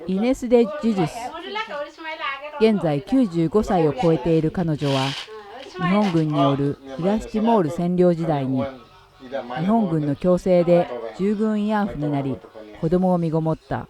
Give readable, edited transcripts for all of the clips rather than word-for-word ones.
イネス・デ・ジュジュス。現在95歳を超えている彼女は、日本軍による東ティモール占領時代に日本軍の強制で従軍慰安婦になり、子供を身ごもった。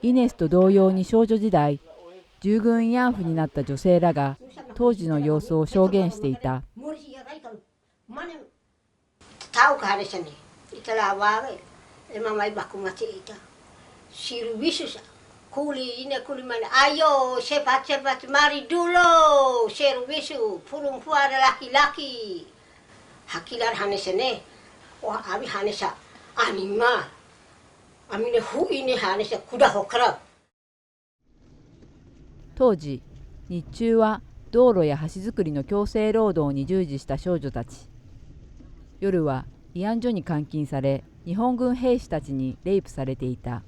イネスと同様に少女時代、従軍慰安婦になった女性らが当時の様子を証言していた。当時、日中は道路や橋作りの強制労働に従事した少女たち。夜は慰安所に監禁され、日本軍兵士たちにレイプされていた。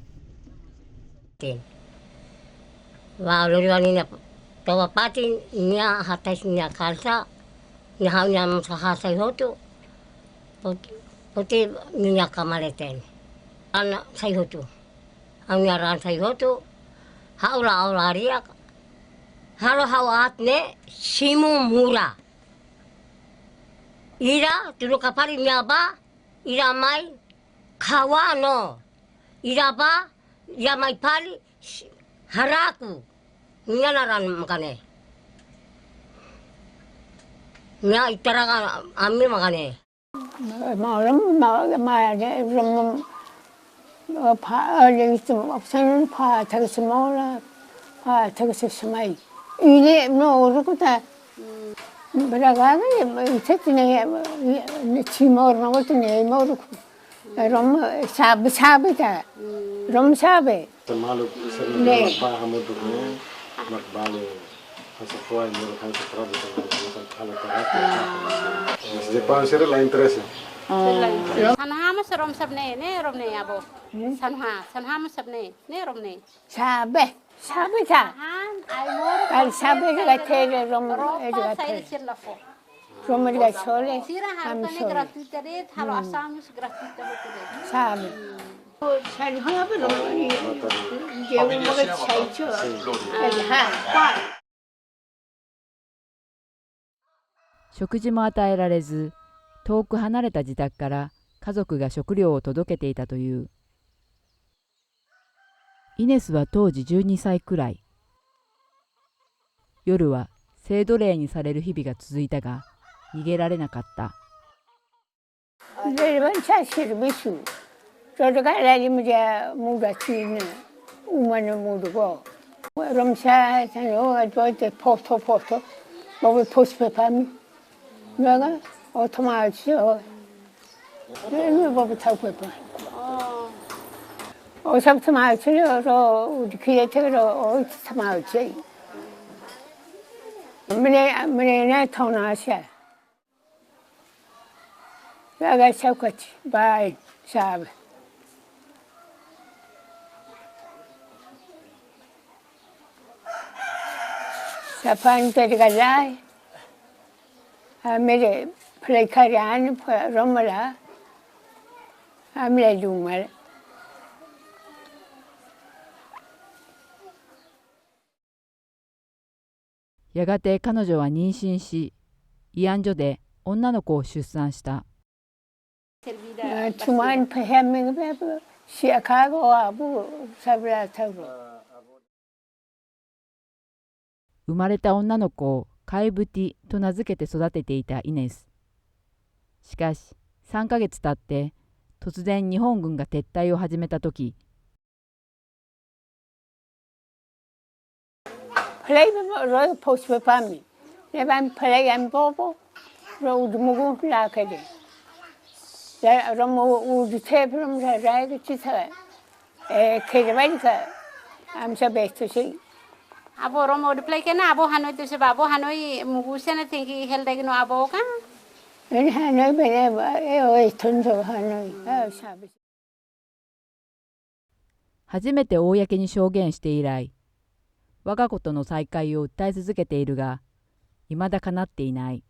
Ira dulu kapal nyaba ira mai kawano ira ba ya mai pali haraku nyanaran makane nya itaraga ammi makane malam ma rum pa legitim option pa tagsmola pa tagsmai ile no rukuta Bragada setine Timor no tine mor rom sabe ta rom sabe malu ne pa hamudu ne makbale hasa foi no hasa prado ala tarata de pansere la interesse sanha ma rom sabne ne rom ne abo sanha ma sabne ne rom ne sabe ta al sabe ga tere rom ga tere rom ga sole am sole gratuita de halo asamos gratuita de sabe san ha ba rom je mo ga chai cho ha 食事も与えられず、遠く離れた自宅から家族が食料を届けていたという。イネスは当時12歳くらい。夜は性奴隷にされる日々が続いたが、逃げられなかった。어서 마을치료로 우리 기회택으로 어디서 마을치 문에 통나시아 내가 샤우카치 바이 샤브 샤판 때리가자 아메레 플레이카리안 로마라 아메레 둥말やがて彼女は妊娠し、慰安所で女の子を出産した。生まれた女の子をカイブティと名付けて育てていたイネス。しかし3ヶ月経って突然日本軍が撤退を始めた時、Abo romo di play kena abo Hanoi tu sebab abo Hanoi mugusnya tinggi hel dagi no abo kan. Hanoi 初めて公に証言して以来、我が子との再会を訴え続けているが、いまだ叶っていない。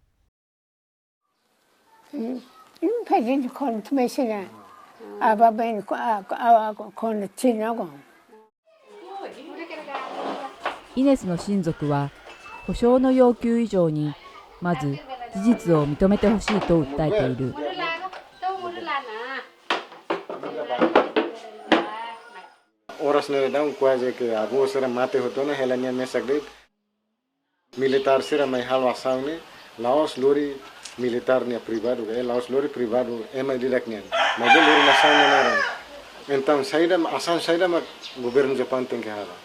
イネスの親族は、保証の要求以上に、まず事実を認めてほしいと訴えている。Oras nila daw quase que a voz era mate hotona helania mesagrit militar sira mai halwasaw ni Laos lori militar niya privado Laos lori privado mai dilak niyan mai lori nasaw niya naran então saída asan saída mag governo Japan tem que hala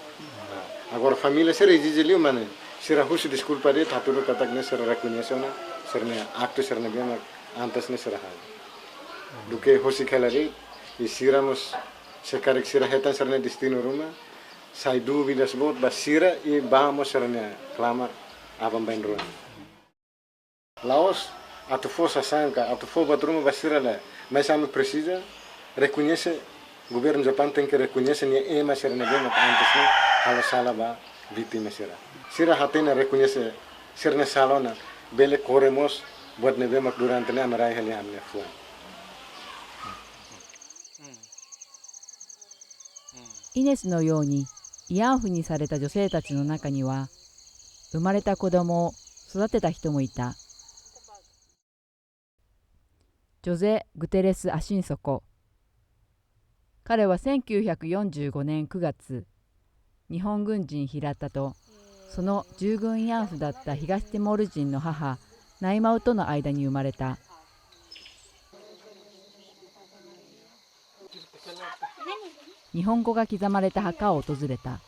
agora família sira exigiliu mane sira husu desculpa de taturo katak ne sira reconheceu na sira ne acto sira ne bem antes ne sira hala duke husi khalari e siramos sekarang sira hetan serna destino rumah, saya dúvidas bot basira e vamos serna clamar abang bain rumah. Laos atau força sanka atau força rumah basira lah, mas kami precisa reconhece governo Japan tem que reconhece nia ema serna bem antes ni kalau salah ba vítima sira. Sira hatena reconhece serna salona bele corremos buat nebe mak durante na marai heli amne fuan. イネスのように慰安婦にされた女性たちの中には、生まれた子供を育てた人もいた。ジョゼ・グテレス・アシンソコ。彼は1945年9月、日本軍人平田とその従軍慰安婦だった東ティモール人の母ナイマウとの間に生まれた。日本語が刻まれた墓を訪れた。